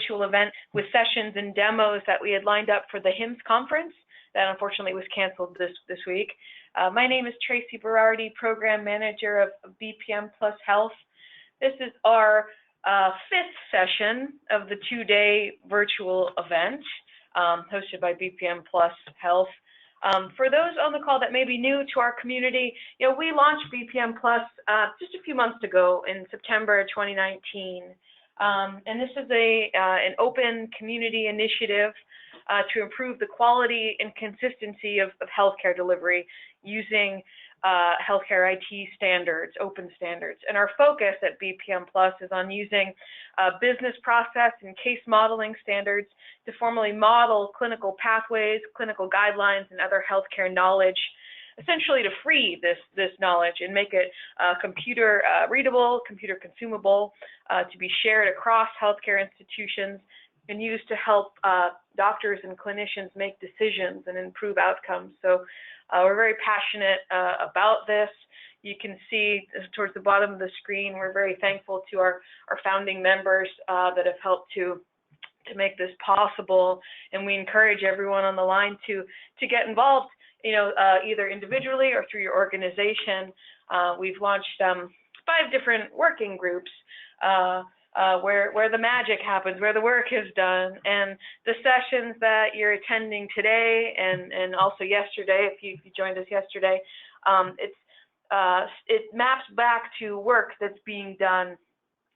virtual event with sessions and demos that we had lined up for the HIMSS conference that unfortunately was canceled this week. My name is Tracy Berardi, Program Manager of BPM Health. This is our fifth session of the two-day virtual event hosted by BPM Health. For those on the call that may be new to our community, we launched BPM just a few months ago in September 2019. And this is an open community initiative to improve the quality and consistency of healthcare delivery using healthcare IT standards, open standards. And our focus at BPM is on using business process and case modeling standards to formally model clinical pathways, clinical guidelines, and other healthcare knowledge, essentially to free this knowledge and make it computer readable, computer consumable, to be shared across healthcare institutions and used to help doctors and clinicians make decisions and improve outcomes. So we're very passionate about this. You can see towards the bottom of the screen, we're very thankful to our founding members that have helped to make this possible. And we encourage everyone on the line to get involved, either individually or through your organization. We've launched 5 different working groups where the magic happens, where the work is done. And the sessions that you're attending today and also yesterday, if you joined us yesterday, it maps back to work that's being done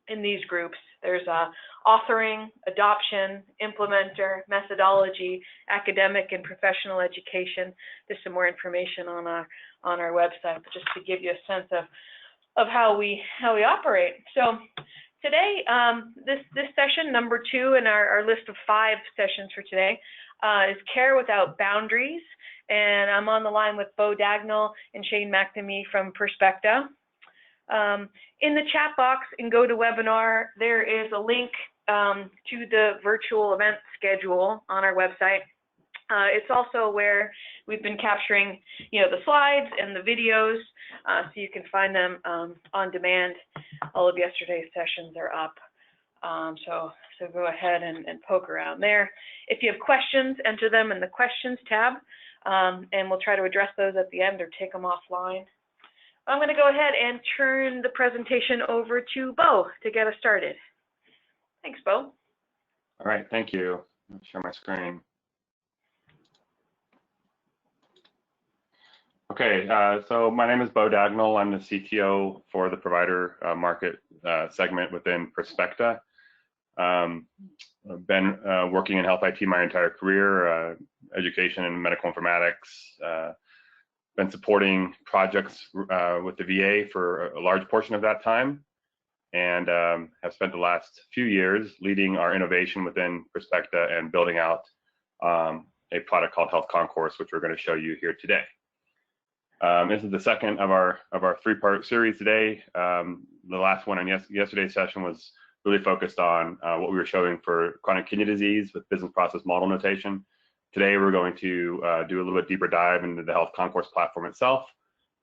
in these groups. There's authoring, adoption, implementer, methodology, academic and professional education. There's some more information on our website, but just to give you a sense of how we operate. So today, this session, number 2 in our list of 5 sessions for today, is Care Without Boundaries. And I'm on the line with Bo Dagnall and Shane McNamee from Perspecta. In the chat box in GoToWebinar, there is a link to the virtual event schedule on our website. It's also where we've been capturing, the slides and the videos, so you can find them on demand. All of yesterday's sessions are up, so go ahead and poke around there. If you have questions, enter them in the questions tab, and we'll try to address those at the end or take them offline. I'm going to go ahead and turn the presentation over to Bo to get us started. Thanks, Bo. All right, thank you. I'll share my screen. Okay, so my name is Bo Dagnall. I'm the CTO for the provider market segment within Perspecta. I've been working in health IT my entire career, education in medical informatics, been supporting projects with the VA for a large portion of that time, and have spent the last few years leading our innovation within Perspecta and building out a product called Health Concourse, which we're going to show you here today. This is the second of our 3-part series today. The last one on yesterday's session was really focused on what we were showing for chronic kidney disease with business process model notation. Today, we're going to do a little bit deeper dive into the Health Concourse platform itself.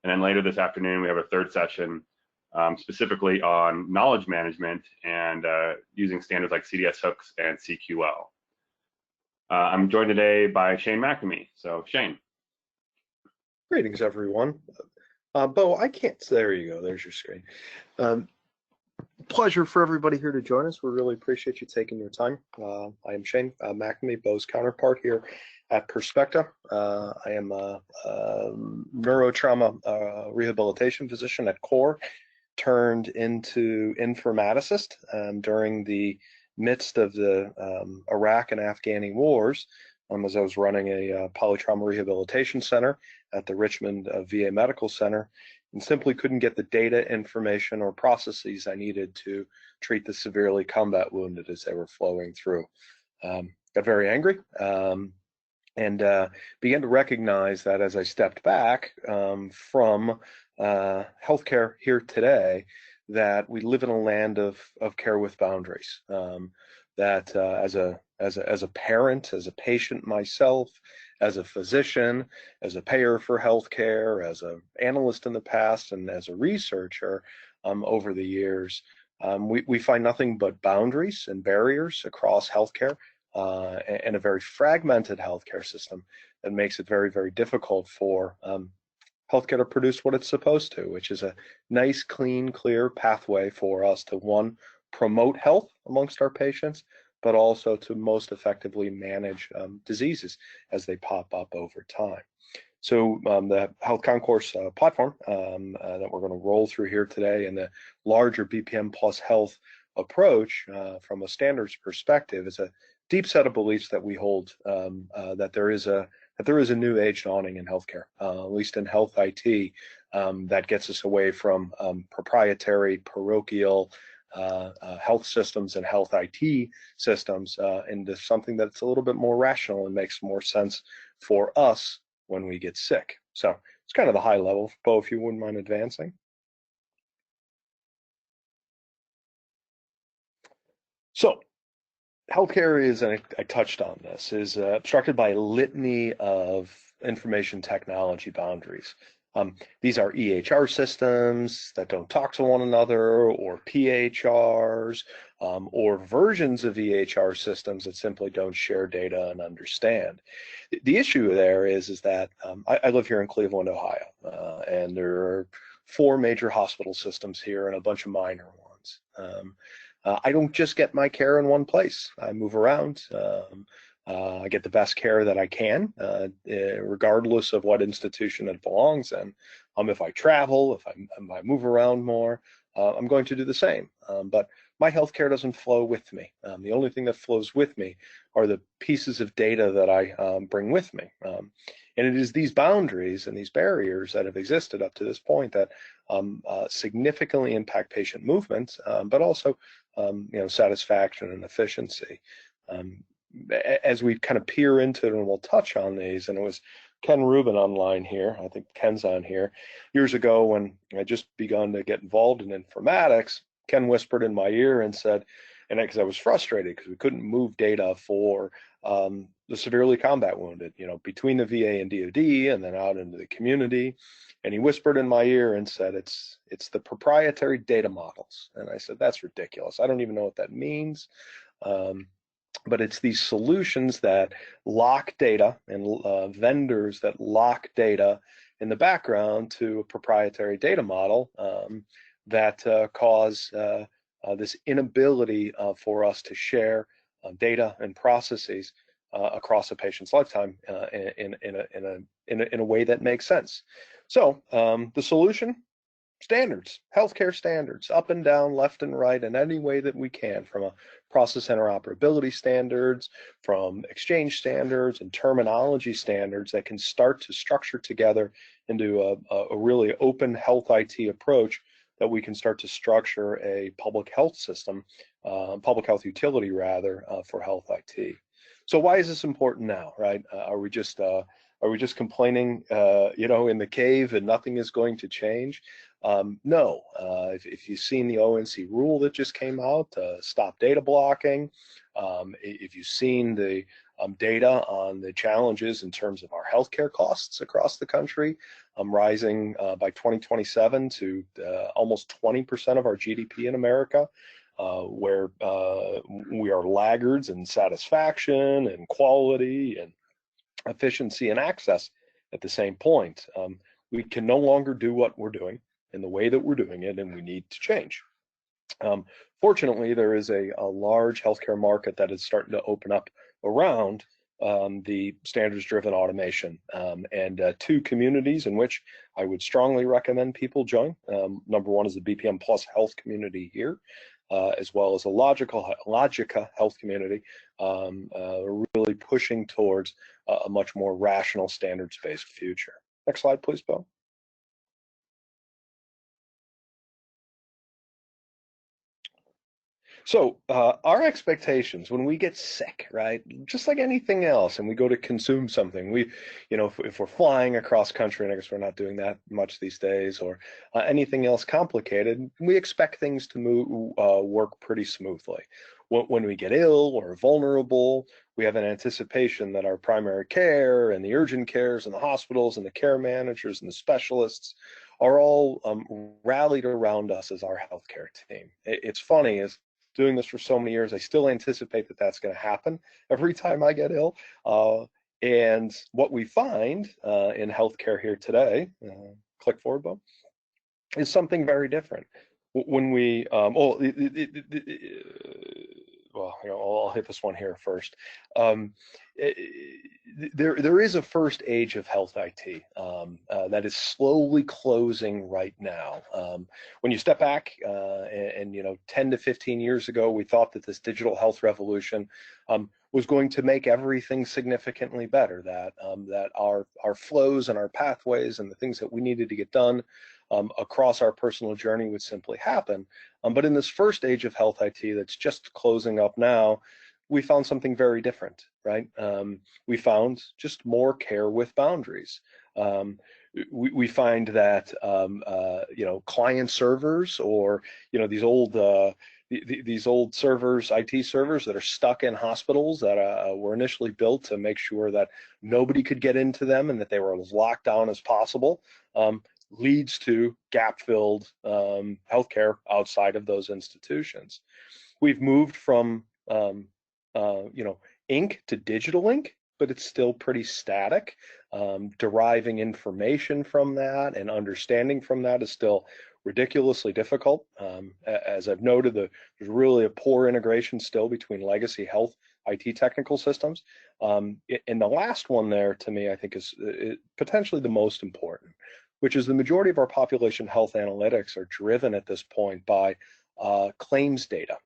And then later this afternoon, we have a 3rd session specifically on knowledge management and using standards like CDS hooks and CQL. I'm joined today by Shane McNamee. So Shane. Greetings, everyone. Bo, I can't, there you go, there's your screen. Pleasure for everybody here to join us. We really appreciate you taking your time. I am Shane McNamee, Bo's counterpart here at Perspecta. I am a neurotrauma rehabilitation physician at core, turned into informaticist during the midst of the Iraq and Afghani wars, as I was running a polytrauma rehabilitation center at the Richmond VA Medical Center, and simply couldn't get the data, information, or processes I needed to treat the severely combat wounded as they were flowing through. Got very angry and began to recognize that as I stepped back from healthcare here today, that we live in a land of care with boundaries. That as a parent, as a patient myself, as a physician, as a payer for healthcare, as an analyst in the past, and as a researcher over the years, We find nothing but boundaries and barriers across healthcare and a very fragmented healthcare system that makes it very, very difficult for healthcare to produce what it's supposed to, which is a nice, clean, clear pathway for us to, one, promote health amongst our patients, but also to most effectively manage diseases as they pop up over time. So the Health Concourse platform that we're going to roll through here today, and the larger BPM plus health approach from a standards perspective, is a deep set of beliefs that we hold that there is a new age dawning in healthcare, at least in health IT, that gets us away from proprietary, parochial health systems and health IT systems into something that's a little bit more rational and makes more sense for us when we get sick. So it's kind of the high level. Bo, if you wouldn't mind advancing. So healthcare is, and I touched on this, is obstructed by a litany of information technology boundaries. These are EHR systems that don't talk to one another, or PHRs, or versions of EHR systems that simply don't share data and understand. The issue there is that I live here in Cleveland, Ohio, and there are 4 major hospital systems here and a bunch of minor ones. I don't just get my care in one place. I move around. I get the best care that I can, regardless of what institution it belongs in. If I travel, if I move around more, I'm going to do the same. But my healthcare doesn't flow with me. The only thing that flows with me are the pieces of data that I bring with me. And it is these boundaries and these barriers that have existed up to this point that significantly impact patient movement, but also satisfaction and efficiency. As we kind of peer into it, and we'll touch on these, and it was Ken Rubin online here, I think Ken's on here, years ago when I just begun to get involved in informatics, Ken whispered in my ear and said, and because I was frustrated because we couldn't move data for the severely combat wounded, between the VA and DoD and then out into the community. And he whispered in my ear and said, it's the proprietary data models. And I said, that's ridiculous. I don't even know what that means. But it's these solutions that lock data and vendors that lock data in the background to a proprietary data model that cause this inability for us to share data and processes across a patient's lifetime in a way that makes sense. So the solution: standards, healthcare standards, up and down, left and right, in any way that we can, from a process interoperability standards, from exchange standards and terminology standards that can start to structure together into a really open health IT approach that we can start to structure a public health system, public health utility rather, for health IT. So why is this important now, right? Are we just complaining, in the cave and nothing is going to change? No. If you've seen the ONC rule that just came out, stop data blocking, if you've seen the data on the challenges in terms of our healthcare costs across the country, rising by 2027 to almost 20% of our GDP in America, where we are laggards in satisfaction and quality and efficiency and access at the same point. We can no longer do what we're doing in the way that we're doing it, and we need to change. Fortunately, there is a large healthcare market that is starting to open up around the standards-driven automation, and 2 communities in which I would strongly recommend people join. Number one is the BPM Plus Health community here, as well as a Logica Health community, really pushing towards a much more rational standards-based future. Next slide, please, Bo. So our expectations when we get sick, right, just like anything else, and we go to consume something, if we're flying across country, and I guess we're not doing that much these days, or anything else complicated, we expect things to work pretty smoothly. When we get ill or vulnerable, we have an anticipation that our primary care and the urgent cares and the hospitals and the care managers and the specialists are all rallied around us as our healthcare team. It's funny, is doing this for so many years, I still anticipate that that's going to happen every time I get ill. And what we find in healthcare here today, click forward, Bob, is something very different. When we, well, I'll hit this one here first. There is a first age of health IT that is slowly closing right now. When you step back and 10 to 15 years ago, we thought that this digital health revolution was going to make everything significantly better, that our flows and our pathways and the things that we needed to get done across our personal journey would simply happen. But in this first age of health IT that's just closing up now, we found something very different, right? We found just more care with boundaries. We find that client servers, or these old servers, IT servers that are stuck in hospitals that were initially built to make sure that nobody could get into them and that they were as locked down as possible, leads to gap-filled healthcare outside of those institutions. We've moved from ink to digital ink, but it's still pretty static. Deriving information from that and understanding from that is still ridiculously difficult. As I've noted, there's really a poor integration still between legacy health IT technical systems. And the last one there, to me, I think is potentially the most important, which is the majority of our population health analytics are driven at this point by claims data.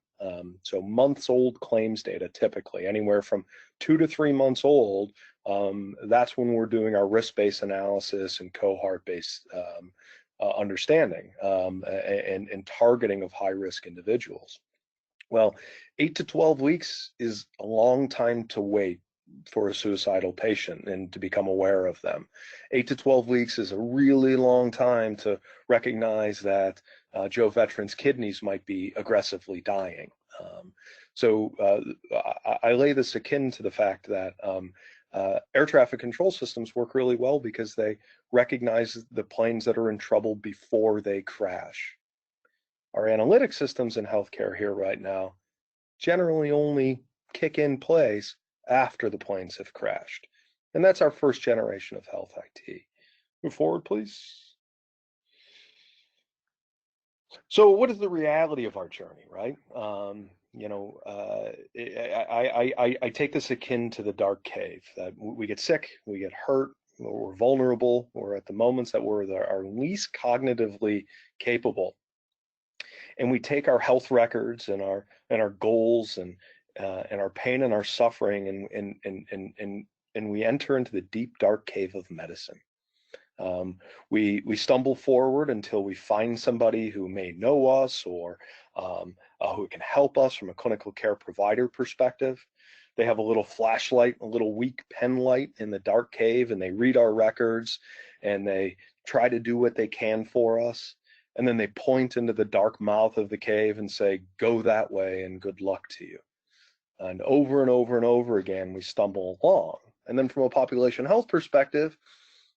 So months old claims data, typically anywhere from 2 to 3 months old. That's when we're doing our risk-based analysis and cohort-based understanding and targeting of high-risk individuals. Well, 8 to 12 weeks is a long time to wait for a suicidal patient and to become aware of them. 8 to 12 weeks is a really long time to recognize that Joe Veteran's kidneys might be aggressively dying. So I lay this akin to the fact that air traffic control systems work really well because they recognize the planes that are in trouble before they crash. Our analytic systems in healthcare here right now generally only kick in place after the planes have crashed. And that's our first generation of health IT. Move forward, please. So what is the reality of our journey, right? I take this akin to the dark cave, that we get sick, we get hurt, we're vulnerable, we're at the moments that we're our least cognitively capable. And we take our health records and our goals and our pain and our suffering, and we enter into the deep dark cave of medicine. We stumble forward until we find somebody who may know us or who can help us from a clinical care provider perspective. They have a little flashlight, a little weak pen light in the dark cave, and they read our records and they try to do what they can for us. And then they point into the dark mouth of the cave and say, go that way and good luck to you. And over and over again, we stumble along. And then from a population health perspective,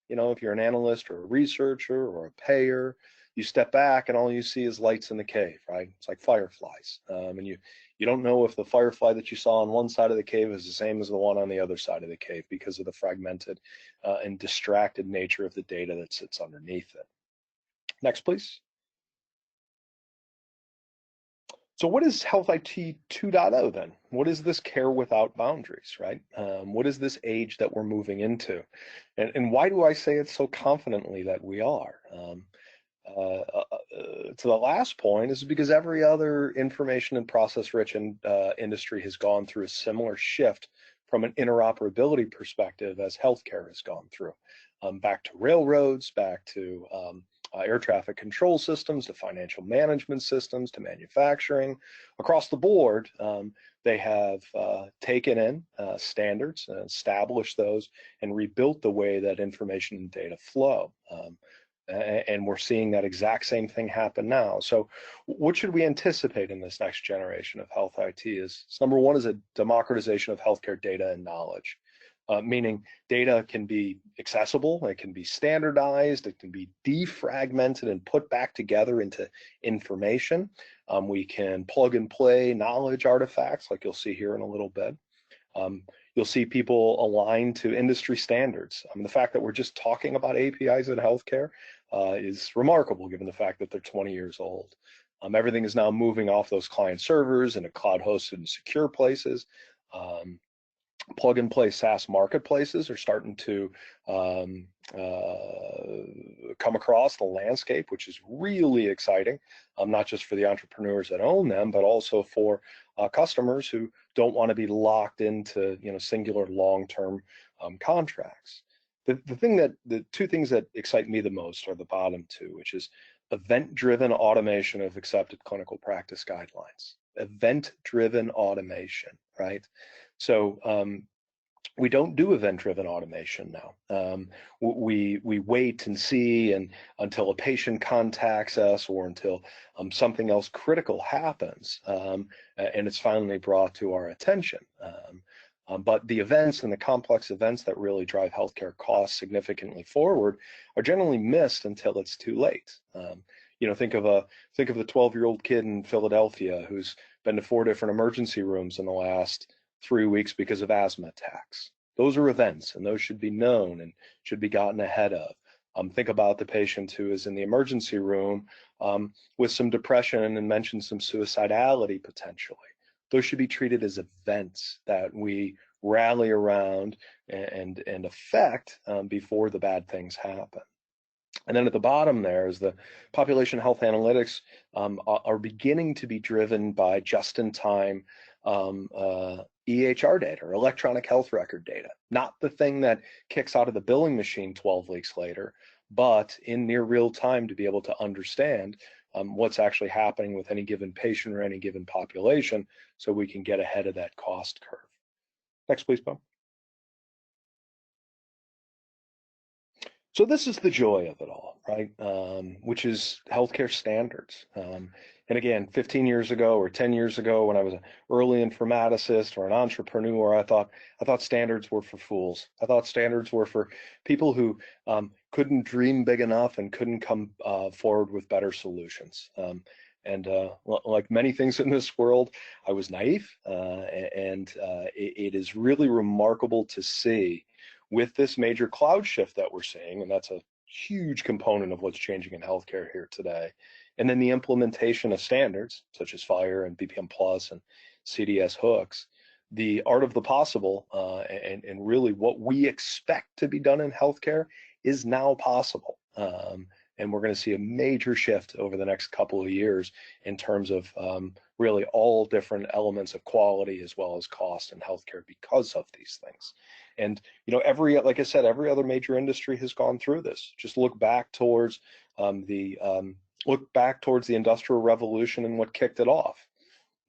if you're an analyst or a researcher or a payer, you step back and all you see is lights in the cave, right? It's like fireflies. And you don't know if the firefly that you saw on one side of the cave is the same as the one on the other side of the cave because of the fragmented and distracted nature of the data that sits underneath it. Next, please. So what is Health IT 2.0 then? What is this care without boundaries, right? What is this age that we're moving into? And why do I say it so confidently that we are? To the last point is because every other information and process-rich industry has gone through a similar shift from an interoperability perspective as healthcare has gone through. Back to railroads, back to air traffic control systems, to financial management systems, to manufacturing. Across the board, they have taken in standards, established those, and rebuilt the way that information and data flow. And we're seeing that exact same thing happen now. So what should we anticipate in this next generation of health IT is number one is a democratization of healthcare data and knowledge. meaning data can be accessible, it can be standardized, it can be defragmented and put back together into information. We can plug and play knowledge artifacts like you'll see here in a little bit. You'll see people aligned to industry standards. The fact that we're just talking about APIs in healthcare is remarkable given the fact that they're 20 years old. Everything is now moving off those client servers into cloud hosted and secure places. Plug and play SaaS marketplaces are starting to come across the landscape, which is really exciting, not just for the entrepreneurs that own them, but also for customers who don't want to be locked into singular long-term contracts. The two things that excite me the most are the bottom two, which is event-driven automation of accepted clinical practice guidelines. Event-driven automation, right? So we don't do event-driven automation now. We wait and see until a patient contacts us or until something else critical happens, and it's finally brought to our attention. But the events and the complex events that really drive healthcare costs significantly forward are generally missed until it's too late. Think of the 12-year-old kid in Philadelphia who's been to 4 different emergency rooms in the last 3 weeks because of asthma attacks. Those are events, and those should be known and should be gotten ahead of. Think about the patient who is in the emergency room with some depression and mentioned some suicidality potentially. Those should be treated as events that we rally around and affect before the bad things happen. And then at the bottom there is the population health analytics are beginning to be driven by just-in-time EHR data, or electronic health record data, not the thing that kicks out of the billing machine 12 weeks later, but in near real time to be able to understand what's actually happening with any given patient or any given population so we can get ahead of that cost curve. Next, please, Bo. So this is the joy of it all, right? Which is healthcare standards. And again, 15 years ago or 10 years ago, when I was an early informaticist or an entrepreneur, I thought standards were for fools. I thought standards were for people who couldn't dream big enough and couldn't come forward with better solutions. And like many things in this world, I was naive, and it is really remarkable to see with this major cloud shift that we're seeing, and that's a huge component of what's changing in healthcare here today, and then the implementation of standards such as FHIR and BPM Plus and CDS hooks, the art of the possible and really what we expect to be done in healthcare is now possible. And we're going to see a major shift over the next couple of years in terms of really all different elements of quality as well as cost in healthcare because of these things. And like I said, every other major industry has gone through this. Just look back towards the Industrial Revolution and what kicked it off.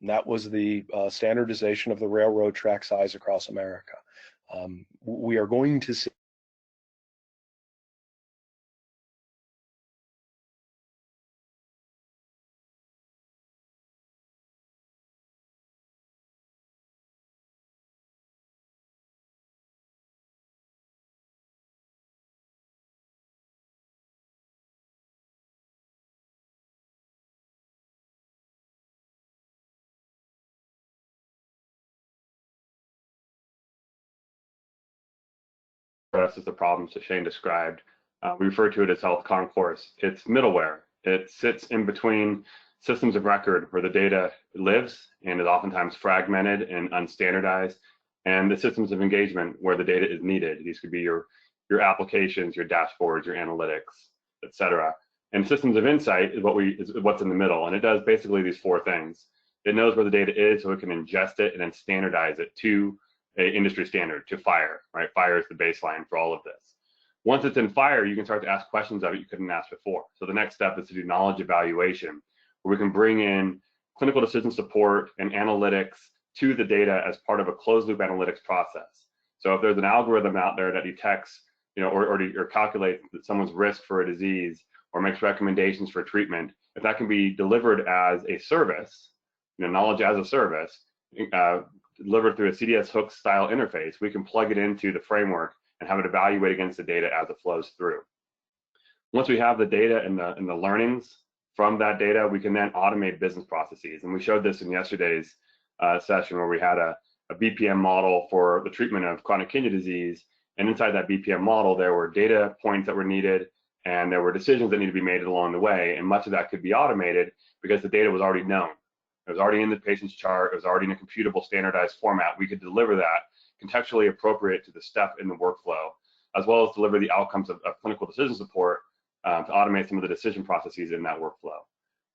And that was the standardization of the railroad track size across America. We are going to see us is the problems that Shane described. We refer to it as health concourse. It's middleware. It sits in between systems of record where the data lives and is oftentimes fragmented and unstandardized, and the systems of engagement where the data is needed. These could be your applications, your dashboards, your analytics, etc. And systems of insight is what's in the middle, and it does basically these 4 things. It knows where the data is, so it can ingest it and then standardize it to an industry standard, to FHIR, right? FHIR is the baseline for all of this. Once it's in FHIR, you can start to ask questions of it you couldn't ask before. So the next step is to do knowledge evaluation, where we can bring in clinical decision support and analytics to the data as part of a closed loop analytics process. So if there's an algorithm out there that detects, or calculates that someone's risk for a disease or makes recommendations for treatment, if that can be delivered as a service, knowledge as a service, delivered through a CDS hook style interface, we can plug it into the framework and have it evaluate against the data as it flows through. Once we have the data and the learnings from that data, we can then automate business processes. And we showed this in yesterday's session where we had a BPM model for the treatment of chronic kidney disease. And inside that BPM model, there were data points that were needed, and there were decisions that needed to be made along the way. And much of that could be automated because the data was already known. It was already in the patient's chart. It was already in a computable, standardized format. We could deliver that contextually appropriate to the step in the workflow, as well as deliver the outcomes of clinical decision support to automate some of the decision processes in that workflow.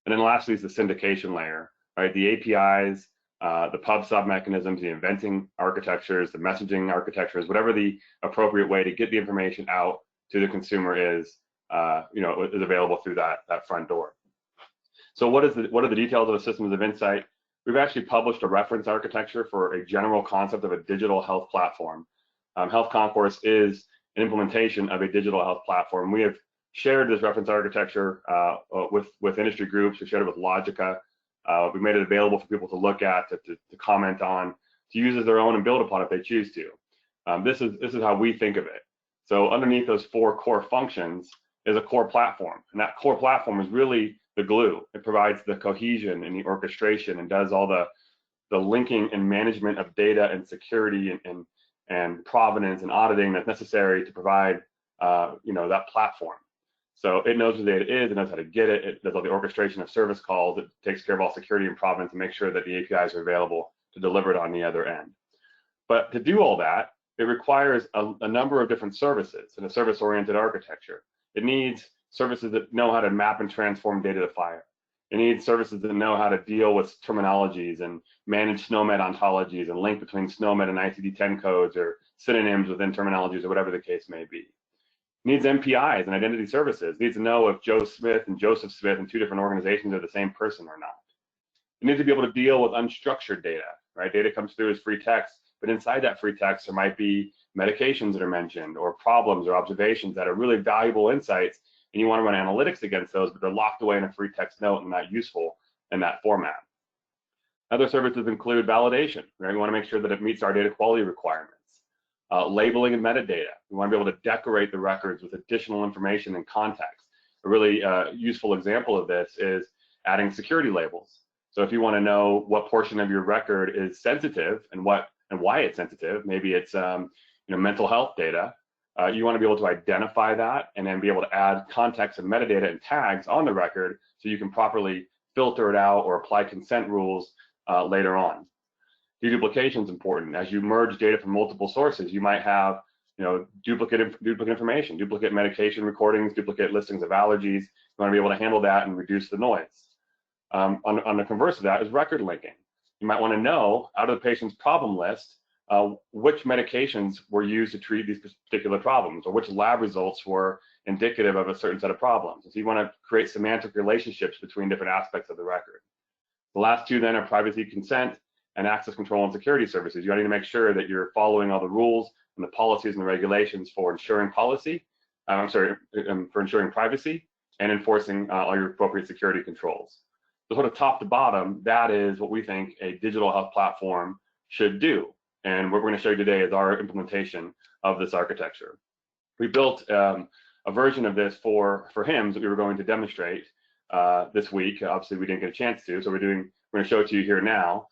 And then lastly is the syndication layer, right? The APIs, the pub/sub mechanisms, the eventing architectures, the messaging architectures, whatever the appropriate way to get the information out to the consumer is, is available through that front door. So what are the details of the systems of insight? We've actually published a reference architecture for a general concept of a digital health platform. Health Concourse is an implementation of a digital health platform. We have shared this reference architecture with industry groups. We shared it with Logica. We made it available for people to look at, to comment on, to use as their own and build upon if they choose to. This is how we think of it. So underneath those 4 core functions is a core platform, and that core platform is really the glue. It provides the cohesion and the orchestration and does all the linking and management of data and security and provenance and auditing that's necessary to provide that platform. So it knows what the data is, it knows how to get it, it does all the orchestration of service calls, it takes care of all security and provenance to make sure that the APIs are available to deliver it on the other end. But to do all that, it requires a number of different services in a service-oriented architecture. It needs services that know how to map and transform data to FHIR. It needs services that know how to deal with terminologies and manage SNOMED ontologies and link between SNOMED and ICD-10 codes or synonyms within terminologies or whatever the case may be. It needs MPIs and identity services. It needs to know if Joe Smith and Joseph Smith in 2 different organizations are the same person or not. It needs to be able to deal with unstructured data, right? Data comes through as free text, but inside that free text, there might be medications that are mentioned or problems or observations that are really valuable insights, and you want to run analytics against those, but they're locked away in a free text note and not useful in that format. Other services include validation, right? We want to make sure that it meets our data quality requirements. Labeling and metadata. We want to be able to decorate the records with additional information and context. A really useful example of this is adding security labels. So if you want to know what portion of your record is sensitive and why it's sensitive, maybe it's mental health data, you want to be able to identify that and then be able to add context and metadata and tags on the record so you can properly filter it out or apply consent rules later on. Deduplication is important. As you merge data from multiple sources, you might have duplicate information, duplicate medication recordings, duplicate listings of allergies. You want to be able to handle that and reduce the noise. On the converse of that is record linking. You might want to know out of the patient's problem list which medications were used to treat these particular problems, or which lab results were indicative of a certain set of problems. So you want to create semantic relationships between different aspects of the record. The last 2 then are privacy, consent, and access control and security services. You need to make sure that you're following all the rules and the policies and the regulations for ensuring privacy and enforcing all your appropriate security controls. So sort of top to bottom, that is what we think a digital health platform should do. And what we're going to show you today is our implementation of this architecture. We built a version of this for HIMSS that we were going to demonstrate this week. Obviously, we didn't get a chance to, so we're going to show it to you here now.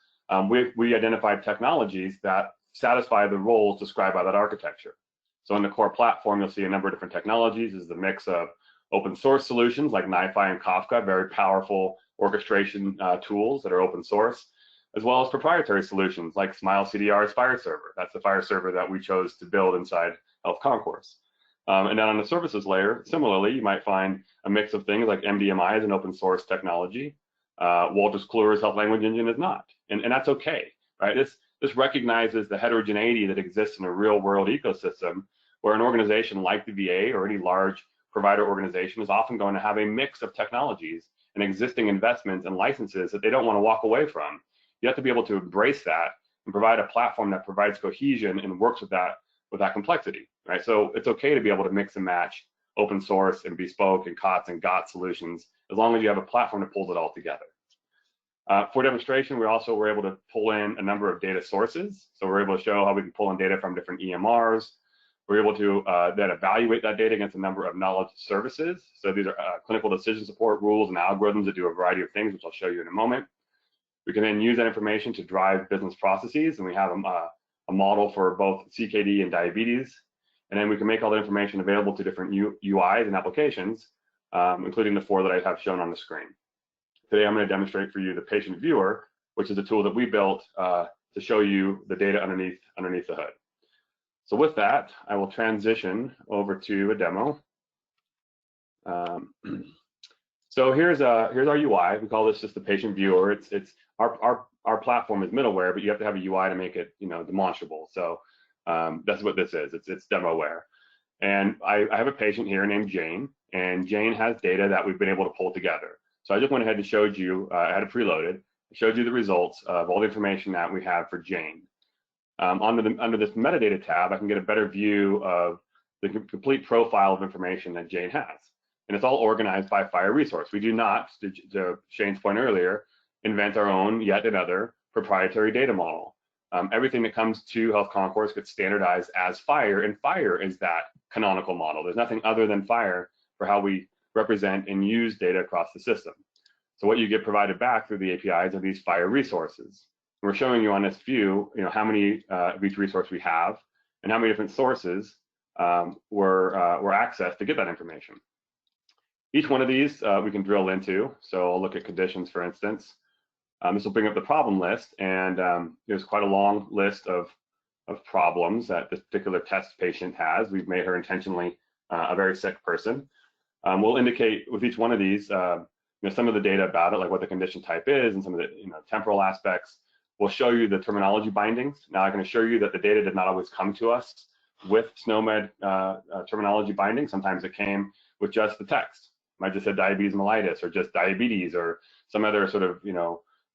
We identified technologies that satisfy the roles described by that architecture. So in the core platform, you'll see a number of different technologies. This is a mix of open source solutions like NiFi and Kafka, very powerful orchestration tools that are open source, as well as proprietary solutions like Smile CDR's FHIR server. That's the FHIR server that we chose to build inside Health Concourse. And then on the services layer, similarly, you might find a mix of things like MDMI is an open source technology. Wolters Kluwer's Health Language Engine is not, and that's okay, right? This recognizes the heterogeneity that exists in a real world ecosystem where an organization like the VA or any large provider organization is often going to have a mix of technologies and existing investments and licenses that they don't want to walk away from. You have to be able to embrace that and provide a platform that provides cohesion and works with that complexity, right? So it's okay to be able to mix and match open source and bespoke and COTS and GOT solutions as long as you have a platform that pulls it all together. For demonstration, we also were able to pull in a number of data sources. So we're able to show how we can pull in data from different EMRs. We're able to then evaluate that data against a number of knowledge services. So these are clinical decision support rules and algorithms that do a variety of things, which I'll show you in a moment. We can then use that information to drive business processes, and we have a model for both CKD and diabetes. And then we can make all the information available to different UIs and applications, including the 4 that I have shown on the screen. Today, I'm going to demonstrate for you the patient viewer, which is a tool that we built to show you the data underneath the hood. So with that, I will transition over to a demo. So here's our UI. We call this just the patient viewer. It's our platform is middleware, but you have to have a UI to make it demonstrable. So that's what this is. It's demoware. And I have a patient here named Jane, and Jane has data that we've been able to pull together. So I just went ahead and showed you, I had it preloaded, showed you the results of all the information that we have for Jane. Under this metadata tab, I can get a better view of the complete profile of information that Jane has. And it's all organized by FHIR resource. We do not, to Shane's point earlier, invent our own yet another proprietary data model. Everything that comes to Health Concourse gets standardized as FHIR, and FHIR is that canonical model. There's nothing other than FHIR for how we represent and use data across the system. So what you get provided back through the APIs are these FHIR resources. We're showing you on this view, how many of each resource we have and how many different sources were accessed to get that information. Each one of these we can drill into. So I'll look at conditions, for instance. This will bring up the problem list, and there's quite a long list of problems that this particular test patient has. We've made her intentionally a very sick person. We'll indicate with each one of these, some of the data about it, like what the condition type is and some of the temporal aspects. We'll show you the terminology bindings. Now I can assure you that the data did not always come to us with SNOMED terminology binding. Sometimes it came with just the text. It might just say diabetes mellitus or just diabetes or some other sort of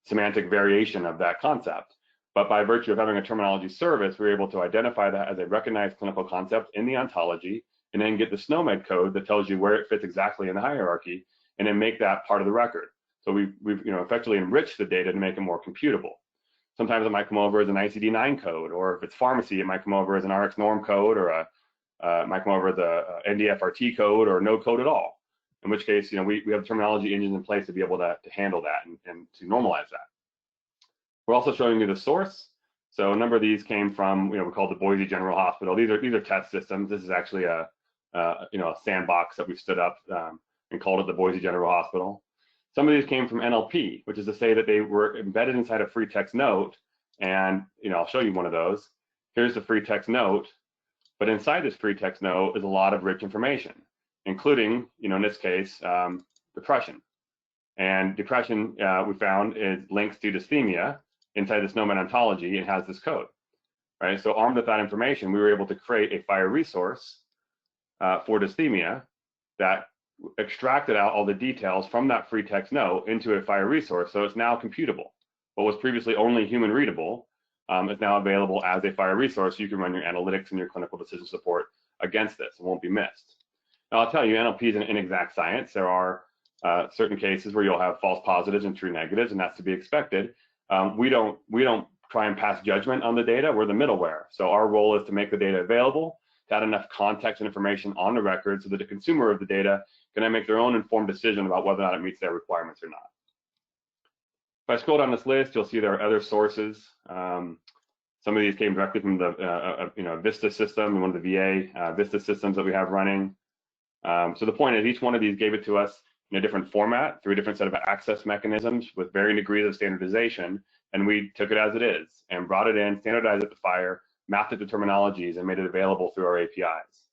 semantic variation of that concept. But by virtue of having a terminology service, we're able to identify that as a recognized clinical concept in the ontology, and then get the SNOMED code that tells you where it fits exactly in the hierarchy, and then make that part of the record. So we've effectively enriched the data to make it more computable. Sometimes it might come over as an ICD-9 code, or if it's pharmacy, it might come over as an RX norm code, or it might come over as a NDFRT code, or no code at all. In which case, we have terminology engines in place to be able to handle that and to normalize that. We're also showing you the source. So a number of these came from, we call it the Boise General Hospital. These are test systems. This is actually a sandbox that we've stood up and called it the Boise General Hospital. Some of these came from NLP, which is to say that they were embedded inside a free text note. And I'll show you one of those. Here's the free text note, but inside this free text note is a lot of rich information, including, in this case, depression. And depression, we found, is links to dysthymia inside this SNOMED ontology and has this code, right? So armed with that information, we were able to create a FHIR resource for dysthymia that extracted out all the details from that free text note into a FHIR resource. So it's now computable. What was previously only human readable is now available as a FHIR resource. You can run your analytics and your clinical decision support against this. It won't be missed. Now, I'll tell you, NLP is an inexact science. There are certain cases where you'll have false positives and true negatives, and that's to be expected. We don't try and pass judgment on the data. We're the middleware. So our role is to make the data available, to add enough context and information on the record so that the consumer of the data can then make their own informed decision about whether or not it meets their requirements or not. If I scroll down this list, you'll see there are other sources. Some of these came directly from the Vista system, one of the VA Vista systems that we have running. So the point is, each one of these gave it to us in a different format through a different set of access mechanisms with varying degrees of standardization, and we took it as it is and brought it in, standardized it to FHIR, mapped it to terminologies, and made it available through our APIs.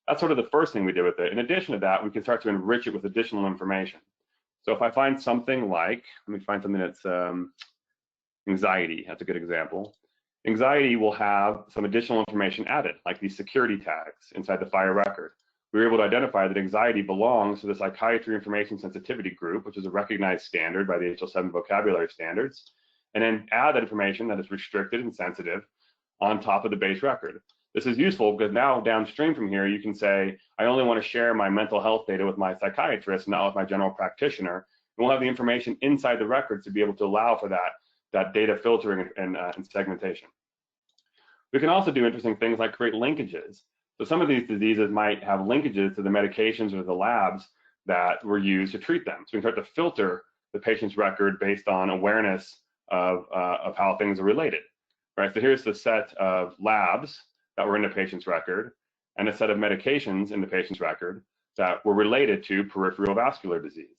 That's sort of the first thing we did with it. In addition to that, we can start to enrich it with additional information. So if I find something like, let me find something that's anxiety, that's a good example. Anxiety will have some additional information added, like these security tags inside the FHIR record. We were able to identify that anxiety belongs to the psychiatry information sensitivity group, which is a recognized standard by the HL7 vocabulary standards, and then add that information that is restricted and sensitive on top of the base record. This is useful because now downstream from here, you can say, I only want to share my mental health data with my psychiatrist, not with my general practitioner, we'll have the information inside the records to be able to allow for that data filtering and segmentation. We can also do interesting things like create linkages. So some of these diseases might have linkages to the medications or the labs that were used to treat them. So we can start to filter the patient's record based on awareness of how things are related, right? So here's the set of labs that were in the patient's record and a set of medications in the patient's record that were related to peripheral vascular disease,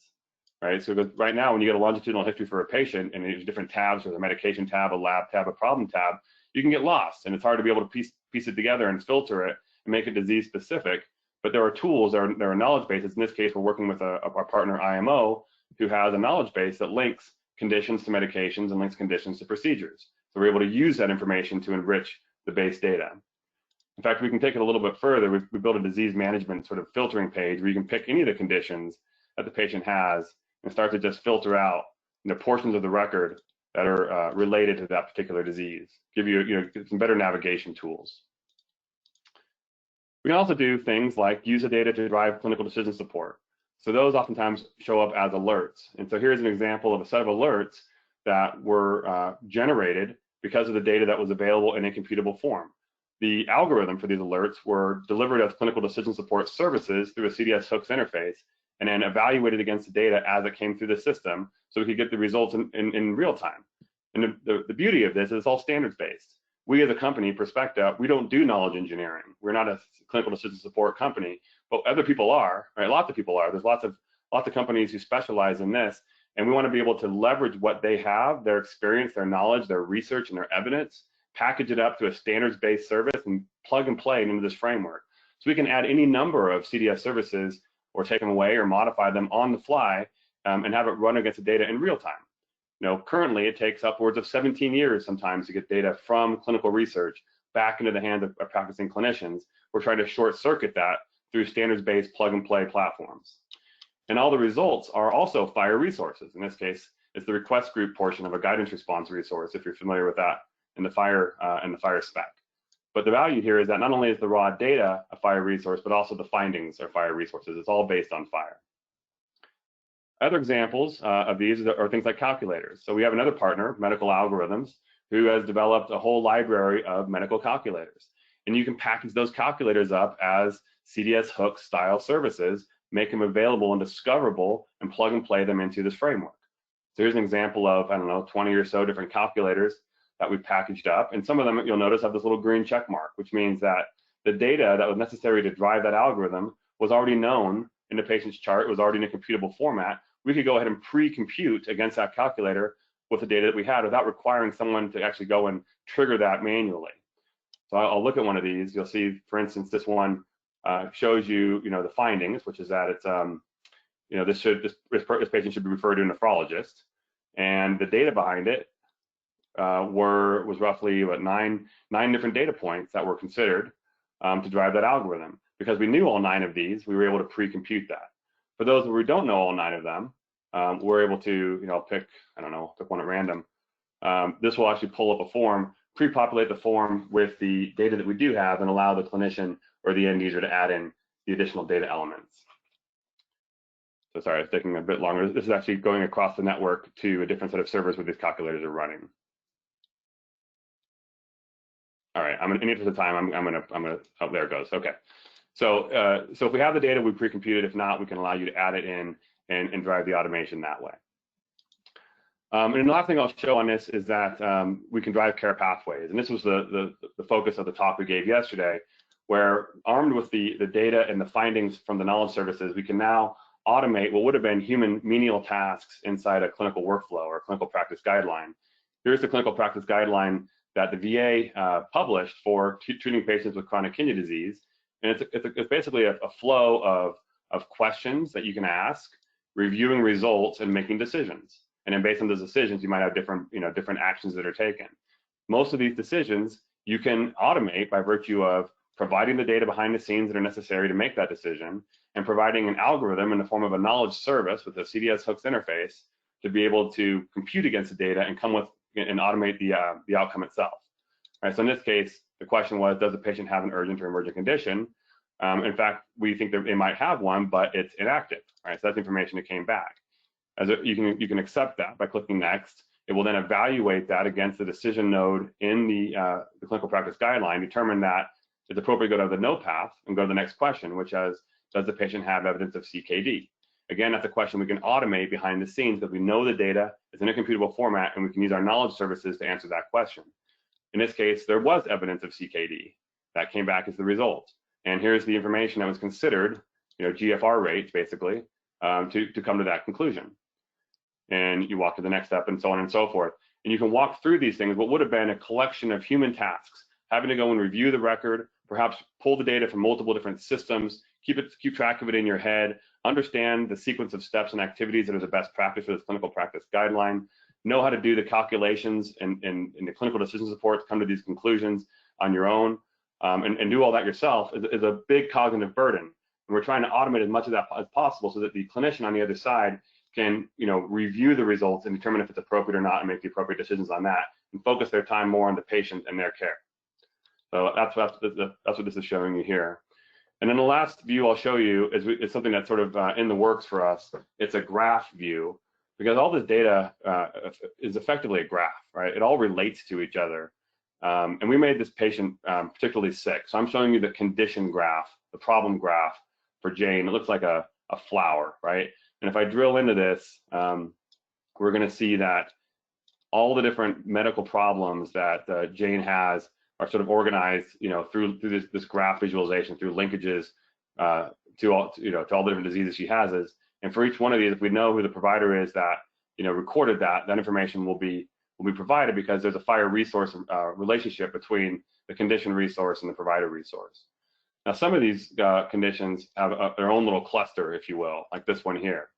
right? So right now, when you get a longitudinal history for a patient and there's different tabs, there's a medication tab, a lab tab, a problem tab, you can get lost, and it's hard to be able to piece it together and filter it and make it disease specific. But there are tools, there are knowledge bases. In this case, we're working with our partner IMO, who has a knowledge base that links conditions to medications and links conditions to procedures. So we're able to use that information to enrich the base data. In fact, we can take it a little bit further. We built a disease management sort of filtering page where you can pick any of the conditions that the patient has and start to just filter out portions of the record that are related to that particular disease, give you, some better navigation tools. We can also do things like use the data to drive clinical decision support. So those oftentimes show up as alerts. And so here's an example of a set of alerts that were generated because of the data that was available in a computable form. The algorithm for these alerts were delivered as clinical decision support services through a CDS hooks interface and then evaluated against the data as it came through the system so we could get the results in real time. And the beauty of this is it's all standards-based. We as a company, Perspecta, we don't do knowledge engineering. We're not a clinical decision support company, but other people are, right? Lots of people are. There's lots of companies who specialize in this, and we want to be able to leverage what they have, their experience, their knowledge, their research, and their evidence, package it up to a standards-based service and plug and play into this framework. So we can add any number of CDS services or take them away or modify them on the fly and have it run against the data in real time. Currently it takes upwards of 17 years sometimes to get data from clinical research back into the hands of practicing clinicians. We're trying to short circuit that through standards-based plug and play platforms. And all the results are also FHIR resources. In this case, it's the request group portion of a guidance response resource, if you're familiar with that in the FHIR spec. But the value here is that not only is the raw data a FHIR resource, but also the findings are FHIR resources. It's all based on FHIR. Other examples of these are things like calculators. So we have another partner, Medical Algorithms, who has developed a whole library of medical calculators. And you can package those calculators up as CDS hook style services, make them available and discoverable, and plug and play them into this framework. So here's an example of, 20 or so different calculators that we packaged up. And some of them, you'll notice, have this little green check mark, which means that the data that was necessary to drive that algorithm was already known in the patient's chart, it was already in a computable format. We could go ahead and pre-compute against that calculator with the data that we had without requiring someone to actually go and trigger that manually. So I'll look at one of these. You'll see, for instance, this one shows you, the findings, which is that it's, this patient should be referred to a nephrologist, and the data behind it was roughly what, nine different data points that were considered to drive that algorithm. Because we knew all 9 of these, we were able to pre-compute that. For those who don't know all 9 of them, we're able to, pick one at random. This will actually pull up a form, pre-populate the form with the data that we do have, and allow the clinician or the end user to add in the additional data elements. So sorry, it's taking a bit longer. This is actually going across the network to a different set of servers where these calculators are running. All right, in the interest of time, oh, there it goes, okay. So if we have the data, we pre-computed. If not, we can allow you to add it in and drive the automation that way. And the last thing I'll show on this is that we can drive care pathways. And this was the focus of the talk we gave yesterday, where armed with the data and the findings from the knowledge services, we can now automate what would have been human menial tasks inside a clinical workflow or clinical practice guideline. Here's the clinical practice guideline that the VA published for treating patients with chronic kidney disease. And it's basically a flow of questions that you can ask, reviewing results, and making decisions. And then based on those decisions, you might have different actions that are taken. Most of these decisions you can automate by virtue of providing the data behind the scenes that are necessary to make that decision, and providing an algorithm in the form of a knowledge service with a CDS hooks interface to be able to compute against the data and come with and automate the outcome itself. All right, so in this case, the question was, does the patient have an urgent or emergent condition? In fact, we think that they might have one, but it's inactive. Right, so that's information that came back. You can accept that by clicking next. It will then evaluate that against the decision node in the clinical practice guideline, determine that it's appropriate to go to the no path and go to the next question, which is, does the patient have evidence of CKD? Again, that's a question we can automate behind the scenes because we know the data is in a computable format and we can use our knowledge services to answer that question. In this case, there was evidence of CKD. That came back as the result. And here's the information that was considered, GFR rates basically, to come to that conclusion. And you walk to the next step and so on and so forth. And you can walk through these things, what would have been a collection of human tasks, having to go and review the record, perhaps pull the data from multiple different systems, keep track of it in your head, understand the sequence of steps and activities that are the best practice for this clinical practice guideline, know how to do the calculations and the clinical decision support to come to these conclusions on your own, and do all that yourself is a big cognitive burden. And we're trying to automate as much of that as possible so that the clinician on the other side can, review the results and determine if it's appropriate or not and make the appropriate decisions on that and focus their time more on the patient and their care. So that's what this is showing you here. And then the last view I'll show you is something that's sort of in the works for us. It's a graph view, because all this data is effectively a graph, right? It all relates to each other. And we made this patient particularly sick. So I'm showing you the condition graph, the problem graph for Jane. It looks like a flower, right? And if I drill into this, we're going to see that all the different medical problems that Jane has are sort of organized, through this graph visualization, through linkages to all the different diseases she has. And for each one of these, if we know who the provider is that recorded that information will be provided, because there's a FHIR resource relationship between the condition resource and the provider resource. Now, some of these conditions have their own little cluster, if you will, like this one here.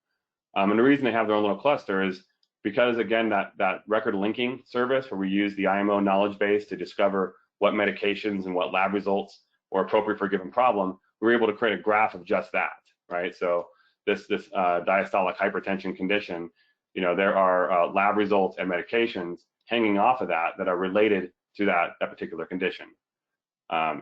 And the reason they have their own little cluster is because, again, that record linking service where we use the IMO knowledge base to discover what medications and what lab results were appropriate for a given problem, we were able to create a graph of just that, right? So this diastolic hypertension condition, there are lab results and medications hanging off of that are related to that particular condition.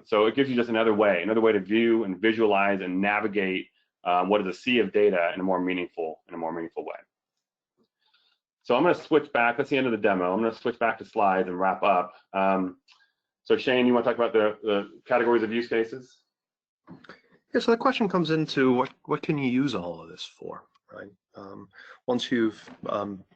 So it gives you just another way to view and visualize and navigate what is a sea of data in a more meaningful way. So I'm going to switch back. That's the end of the demo. I'm going to switch back to slides and wrap up. So Shane, you want to talk about the categories of use cases? Yeah, so the question comes into what can you use all of this for, right? Once you've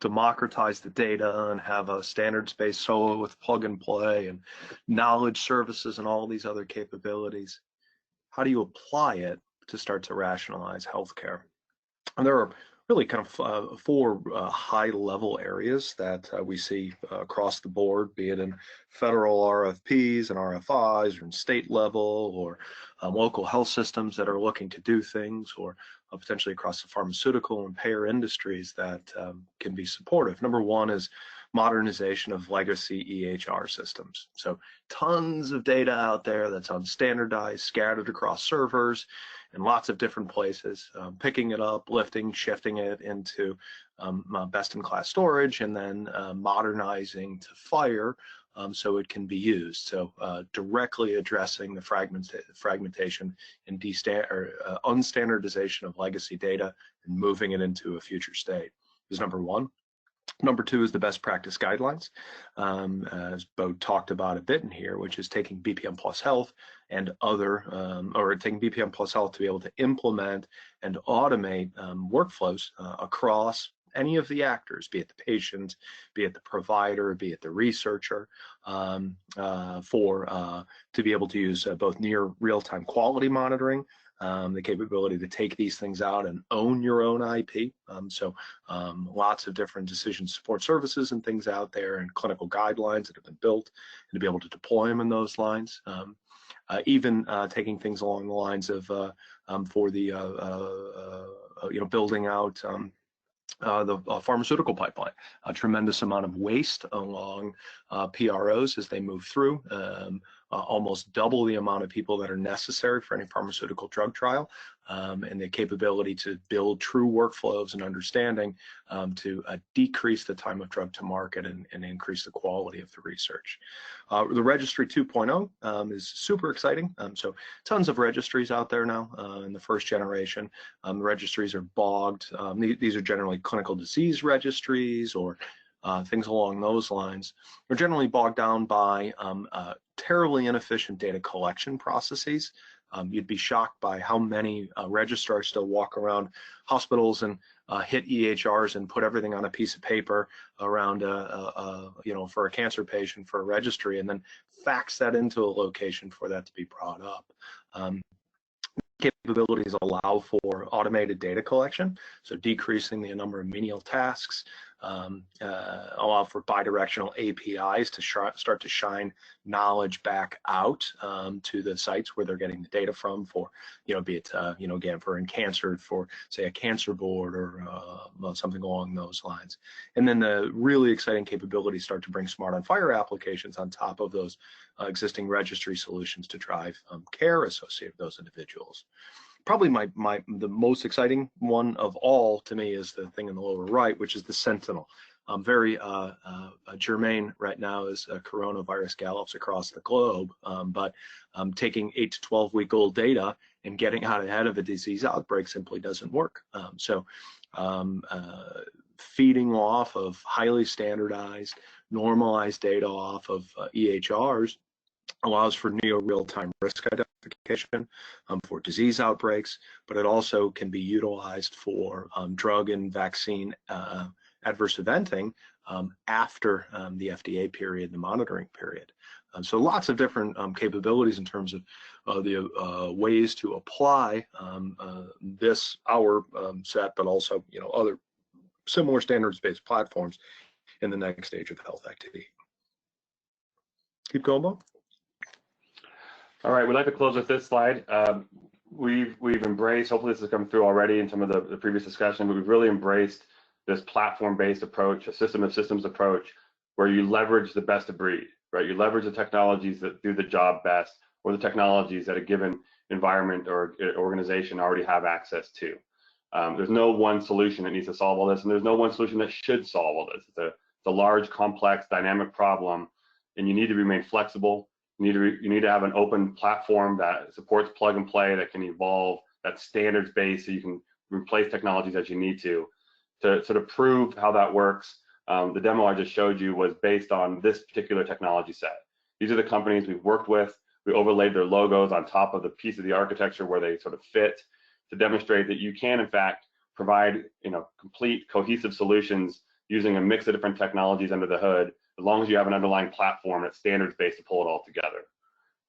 democratized the data and have a standards-based solo with plug and play and knowledge services and all these other capabilities, how do you apply it to start to rationalize healthcare? And there are really kind of four high-level areas that we see across the board, be it in federal RFPs and RFIs, or in state level, or local health systems that are looking to do things, or potentially across the pharmaceutical and payer industries that can be supportive. Number one is modernization of legacy EHR systems. So tons of data out there that's unstandardized, scattered across servers in lots of different places, picking it up, lifting, shifting it into best-in-class storage, and then modernizing to FHIR so it can be used. So directly addressing the fragmentation and unstandardization of legacy data and moving it into a future state is number one. Number two is the best practice guidelines, as Bo talked about a bit in here, which is taking BPM Plus Health and taking BPM Plus Health to be able to implement and automate workflows across any of the actors, be it the patient, be it the provider, be it the researcher, to be able to use both near real-time quality monitoring, the capability to take these things out and own your own IP. Lots of different decision support services and things out there, and clinical guidelines that have been built, and to be able to deploy them in those lines. Even taking things along the lines of for the building out the pharmaceutical pipeline, a tremendous amount of waste along PROs as they move through, almost double the amount of people that are necessary for any pharmaceutical drug trial, and the capability to build true workflows and understanding to decrease the time of drug to market and increase the quality of the research. The Registry 2.0 is super exciting. So tons of registries out there now in the first generation. The registries are bogged. These are generally clinical disease registries or things along those lines. They're generally bogged down by terribly inefficient data collection processes. You'd be shocked by how many registrars still walk around hospitals and hit EHRs and put everything on a piece of paper around, for a cancer patient for a registry, and then fax that into a location for that to be brought up. Capabilities allow for automated data collection, so decreasing the number of menial tasks, allow for bidirectional APIs to start to shine knowledge back out to the sites where they're getting the data from for, be it, again, for in cancer, for say a cancer board or something along those lines. And then the really exciting capabilities start to bring smart on fire applications on top of those existing registry solutions to drive care associated with those individuals. Probably the most exciting one of all to me is the thing in the lower right, which is the Sentinel. Very germane right now as coronavirus gallops across the globe, but taking 8 to 12-week-old data and getting out ahead of a disease outbreak simply doesn't work. So feeding off of highly standardized, normalized data off of EHRs allows for near real-time risk identification for disease outbreaks, but it also can be utilized for drug and vaccine adverse eventing after the FDA period, the monitoring period. So lots of different capabilities in terms of the ways to apply our set, but also other similar standards-based platforms in the next stage of health activity. Keep going, Bob. All right, we'd like to close with this slide. We've embraced, hopefully this has come through already in some of the previous discussion, but we've really embraced this platform-based approach, a system of systems approach, where you leverage the best of breed, right? You leverage the technologies that do the job best, or the technologies that a given environment or organization already have access to. There's no one solution that needs to solve all this, and there's no one solution that should solve all this. It's a large, complex, dynamic problem, and you need to remain flexible. You need to have an open platform that supports plug and play, that can evolve, that's standards based, so you can replace technologies as you need to sort of prove how that works. The demo I just showed you was based on this particular technology set. These are the companies we've worked with. We overlaid their logos on top of the piece of the architecture where they sort of fit to demonstrate that you can, in fact, provide complete cohesive solutions using a mix of different technologies under the hood, as long as you have an underlying platform that's standards-based to pull it all together.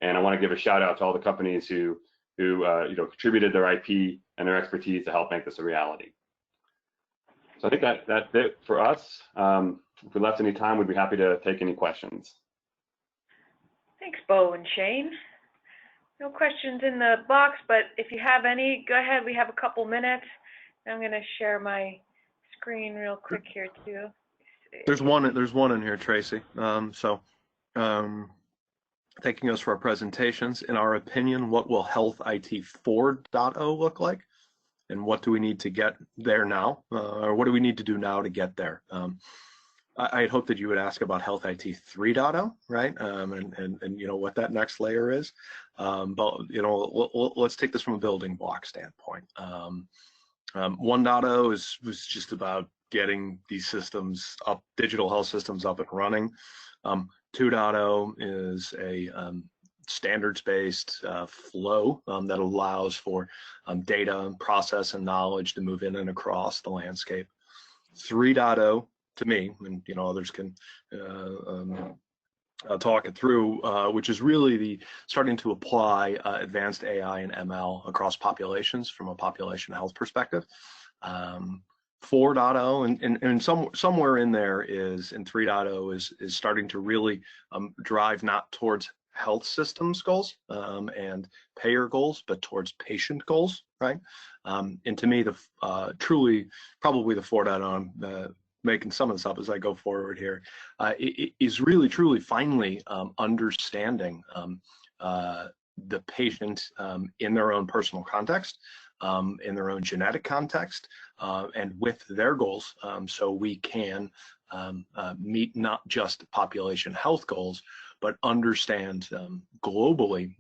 And I want to give a shout out to all the companies who contributed their IP and their expertise to help make this a reality. So I think that's it for us. If we left any time, we'd be happy to take any questions. Thanks, Bo and Shane. No questions in the box, but if you have any, go ahead. We have a couple minutes. I'm going to share my screen real quick here too. There's one in here, Tracy. Taking us for our presentations. In our opinion, what will Health IT 4.0 look like, and what do we need to get there now, or what do we need to do now to get there? I had hoped that you would ask about Health IT 3.0, right? And what that next layer is. But let's take this from a building block standpoint. 1.0 was just about getting these systems up, digital health systems up and running. 2.0 is a standards-based flow that allows for data, process, and knowledge to move in and across the landscape. 3.0, to me, and others can talk it through, which is really starting to apply advanced AI and ML across populations from a population health perspective. 4.0 and somewhere in there is, and 3.0 is starting to really drive not towards health systems goals and payer goals, but towards patient goals, right? And to me, truly, probably the 4.0 making some of this up as I go forward here, is really truly finally understanding the patient in their own personal context, in their own genetic context, and with their goals, so we can meet not just population health goals, but understand globally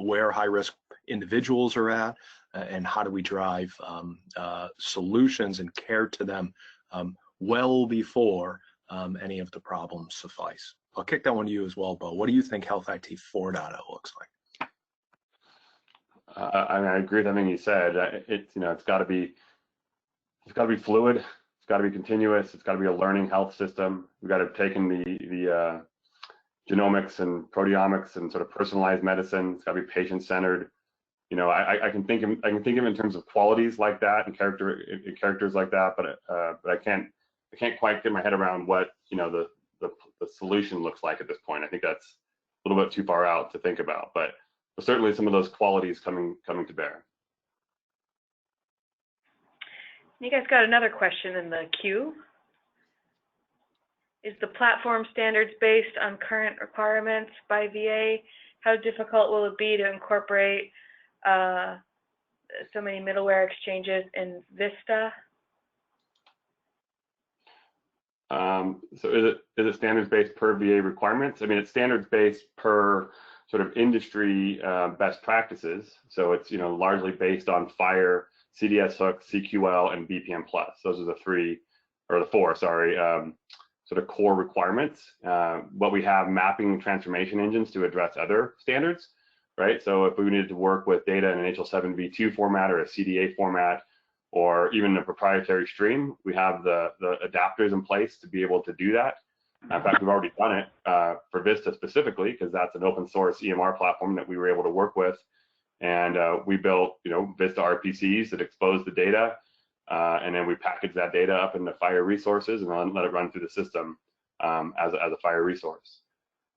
where high-risk individuals are at, and how do we drive solutions and care to them well before any of the problems suffice. I'll kick that one to you as well, Bo. What do you think Health IT 4.0 looks like? I mean, I agree with everything you said. It's got to be fluid. It's got to be continuous. It's got to be a learning health system. We've got to have taken the genomics and proteomics and sort of personalized medicine. It's got to be patient-centered. I can think of in terms of qualities like that and characters like that, but I can't quite get my head around what the solution looks like at this point. I think that's a little bit too far out to think about, but certainly some of those qualities coming to bear. You guys got another question in the queue. Is the platform standards based on current requirements by VA? How difficult will it be to incorporate so many middleware exchanges in Vista? So is it standards based per VA requirements? I mean, it's standards based per sort of industry best practices. So it's largely based on FHIR, CDS hook, CQL, and BPM Plus. Those are the four, sort of core requirements. But we have mapping transformation engines to address other standards, right? So if we needed to work with data in an HL7v2 format or a CDA format, or even a proprietary stream, we have the adapters in place to be able to do that. In fact, we've already done it for Vista specifically, because that's an open source EMR platform that we were able to work with. And we built, Vista RPCs that expose the data, and then we package that data up into FHIR resources and then let it run through the system as a FHIR resource.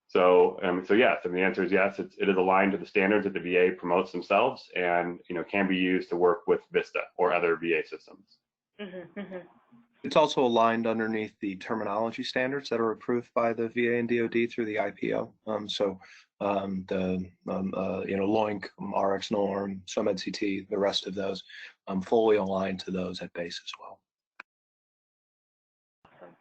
So yes, and the answer is yes. It is aligned to the standards that the VA promotes themselves, and can be used to work with Vista or other VA systems. Mm-hmm, mm-hmm. It's also aligned underneath the terminology standards that are approved by the VA and DoD through the IPO. The LOINC, RX norm, SOMED CT, the rest of those, fully aligned to those at base as well. Awesome.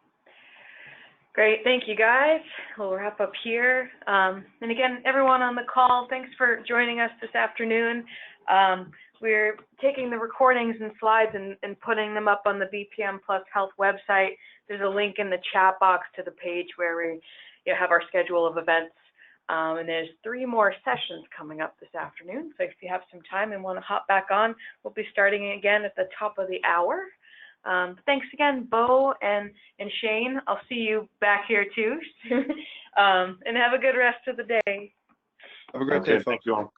Great, thank you guys. We'll wrap up here. And again, everyone on the call, thanks for joining us this afternoon. We're taking the recordings and slides and putting them up on the BPM Plus Health website. There's a link in the chat box to the page where we have our schedule of events. And there's 3 more sessions coming up this afternoon. So if you have some time and want to hop back on, we'll be starting again at the top of the hour. Thanks again, Bo and Shane. I'll see you back here too. And have a good rest of the day. Have a great day, folks. Thank you all.